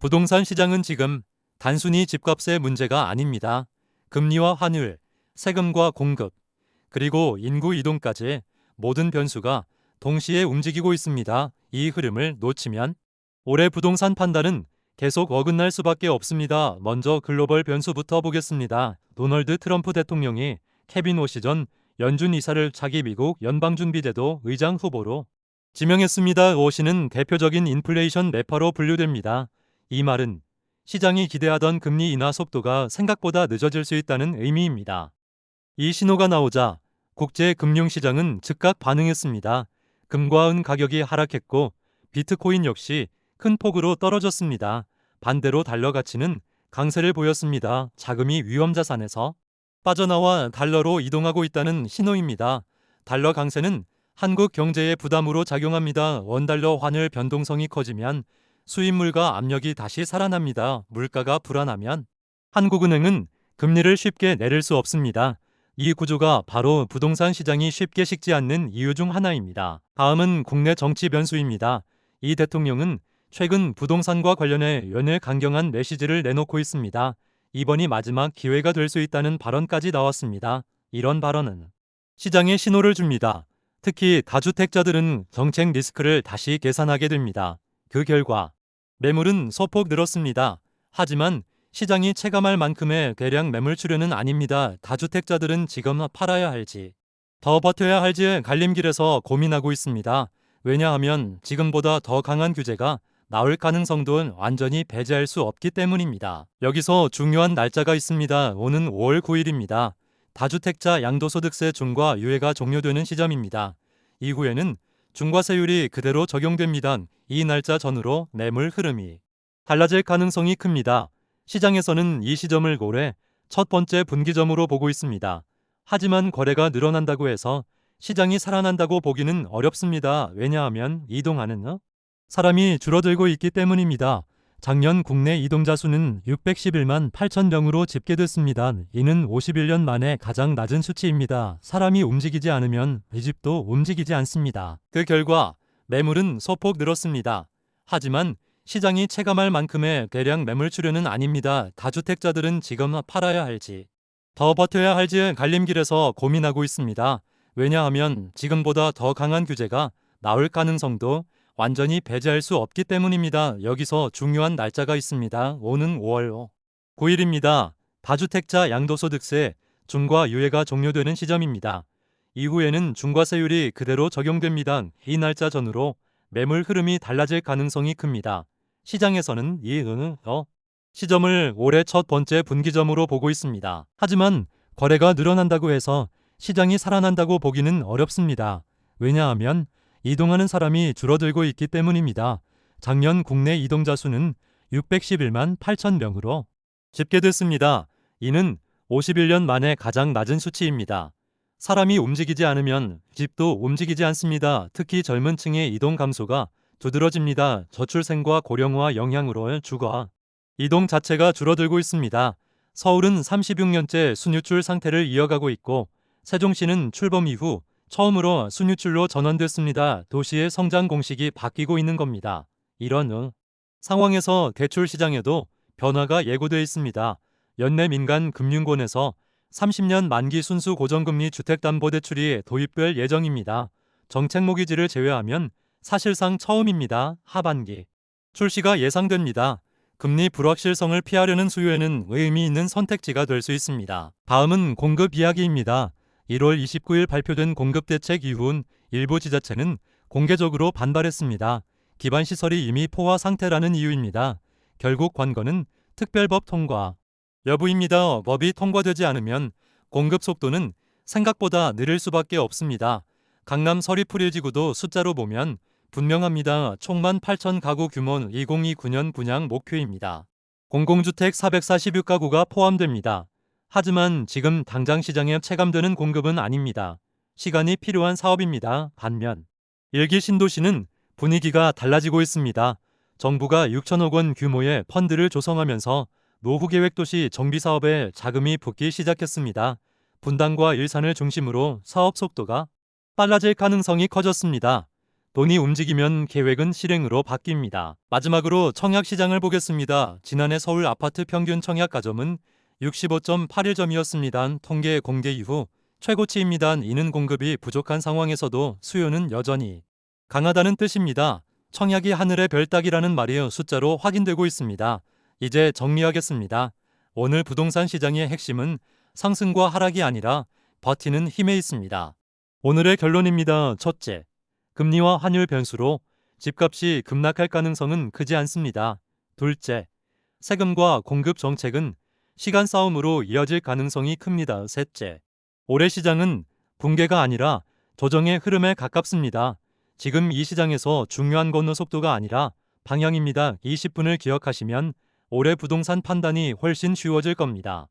부동산 시장은 지금 단순히 집값의 문제가 아닙니다. 금리와 환율, 세금과 공급, 그리고 인구 이동까지 모든 변수가 동시에 움직이고 있습니다. 이 흐름을 놓치면 올해 부동산 판단은 계속 어긋날 수밖에 없습니다. 먼저 글로벌 변수부터 보겠습니다. 도널드 트럼프 대통령이 케빈 오시 전 연준 이사를 차기 미국 연방준비제도 의장 후보로 지명했습니다. 오시는 대표적인 인플레이션 매퍼로 분류됩니다. 이 말은 시장이 기대하던 금리 인하 속도가 생각보다 늦어질 수 있다는 의미입니다. 이 신호가 나오자 국제 금융시장은 즉각 반응했습니다. 금과 은 가격이 하락했고 비트코인 역시 큰 폭으로 떨어졌습니다. 반대로 달러 가치는 강세를 보였습니다. 자금이 위험자산에서 빠져나와 달러로 이동하고 있다는 신호입니다. 달러 강세는 한국 경제에 부담으로 작용합니다. 원달러 환율 변동성이 커지면 수입물가 압력이 다시 살아납니다. 물가가 불안하면 한국은행은 금리를 쉽게 내릴 수 없습니다. 이 구조가 바로 부동산 시장이 쉽게 식지 않는 이유 중 하나입니다. 다음은 국내 정치 변수입니다. 이 대통령은 최근 부동산과 관련해 연일 강경한 메시지를 내놓고 있습니다. 이번이 마지막 기회가 될 수 있다는 발언까지 나왔습니다. 이런 발언은 시장에 신호를 줍니다. 특히 다주택자들은 정책 리스크를 다시 계산하게 됩니다. 그 결과 매물은 소폭 늘었습니다. 하지만 시장이 체감할 만큼의 대량 매물 출현은 아닙니다. 다주택자들은 지금 팔아야 할지 더 버텨야 할지 갈림길에서 고민하고 있습니다. 왜냐하면 지금보다 더 강한 규제가 나올 가능성도 완전히 배제할 수 없기 때문입니다. 여기서 중요한 날짜가 있습니다. 오는 5월 9일입니다. 다주택자 양도소득세 중과 유예가 종료되는 시점입니다. 이후에는 중과세율이 그대로 적용됩니다. 이 날짜 전후로 매물 흐름이 달라질 가능성이 큽니다. 시장에서는 이 시점을 올해 첫 번째 분기점으로 보고 있습니다. 하지만 거래가 늘어난다고 해서 시장이 살아난다고 보기는 어렵습니다. 왜냐하면 이동하는 사람이 줄어들고 있기 때문입니다. 작년 국내 이동자 수는 611만 8천 명으로 집계됐습니다. 이는 51년 만에 가장 낮은 수치입니다. 사람이 움직이지 않으면 이 집도 움직이지 않습니다. 그 결과 매물은 소폭 늘었습니다. 하지만 시장이 체감할 만큼의 대량 매물 출현은 아닙니다. 다주택자들은 지금 팔아야 할지 더 버텨야 할지 갈림길에서 고민하고 있습니다. 왜냐하면 지금보다 더 강한 규제가 나올 가능성도 완전히 배제할 수 없기 때문입니다. 여기서 중요한 날짜가 있습니다. 오는 5월 9일입니다. 다주택자 양도소득세 중과 유예가 종료되는 시점입니다. 이후에는 중과세율이 그대로 적용됩니다. 이 날짜 전후로 매물 흐름이 달라질 가능성이 큽니다. 시장에서는 이 시점을 올해 첫 번째 분기점으로 보고 있습니다. 하지만 거래가 늘어난다고 해서 시장이 살아난다고 보기는 어렵습니다. 왜냐하면 이동하는 사람이 줄어들고 있기 때문입니다. 작년 국내 이동자 수는 611만 8천 명으로 집계됐습니다. 이는 51년 만에 가장 낮은 수치입니다. 사람이 움직이지 않으면 집도 움직이지 않습니다. 특히 젊은 층의 이동 감소가 두드러집니다. 저출생과 고령화 영향으로 주거 이동 자체가 줄어들고 있습니다. 서울은 36년째 순유출 상태를 이어가고 있고 세종시는 출범 이후 처음으로 순유출로 전환됐습니다. 도시의 성장 공식이 바뀌고 있는 겁니다. 이런 상황에서 대출 시장에도 변화가 예고돼 있습니다. 연내민간금융권에서 30년 만기 순수 고정금리 주택담보대출이 도입될 예정입니다. 정책 모기지를 제외하면 사실상 처음입니다. 하반기 출시가 예상됩니다. 금리 불확실성을 피하려는 수요에는 의미 있는 선택지가 될 수 있습니다. 다음은 공급 이야기입니다. 1월 29일 발표된 공급대책 이후 일부 지자체는 공개적으로 반발했습니다. 기반시설이 이미 포화 상태라는 이유입니다. 결국 관건은 특별법 통과 여부입니다. 법이 통과되지 않으면 공급 속도는 생각보다 느릴 수밖에 없습니다. 강남 서리풀일지구도 숫자로 보면 분명합니다. 총만 8천 가구 규모 2029년 분양 목표입니다. 공공주택 446가구가 포함됩니다. 하지만 지금 당장 시장에 체감되는 공급은 아닙니다. 시간이 필요한 사업입니다. 반면 일기 신도시는 분위기가 달라지고 있습니다. 정부가 6천억 원 규모의 펀드를 조성하면서 노후계획도시 정비사업에 자금이 붙기 시작했습니다. 분당과 일산을 중심으로 사업 속도가 빨라질 가능성이 커졌습니다. 돈이 움직이면 계획은 실행으로 바뀝니다. 마지막으로 청약시장을 보겠습니다. 지난해 서울 아파트 평균 청약 가점은 65.81점이었습니다. 통계 공개 이후 최고치입니다. 이는 공급이 부족한 상황에서도 수요는 여전히 강하다는 뜻입니다. 청약이 하늘의 별 따기라는 말이 숫자로 확인되고 있습니다. 이제 정리하겠습니다. 오늘 부동산 시장의 핵심은 상승과 하락이 아니라 버티는 힘에 있습니다. 오늘의 결론입니다. 첫째, 금리와 환율 변수로 집값이 급락할 가능성은 크지 않습니다. 둘째, 세금과 공급 정책은 시간 싸움으로 이어질 가능성이 큽니다. 셋째, 올해 시장은 붕괴가 아니라 조정의 흐름에 가깝습니다. 지금 이 시장에서 중요한 건너 속도가 아니라 방향입니다. 이 10분을 기억하시면 올해 부동산 판단이 훨씬 쉬워질 겁니다.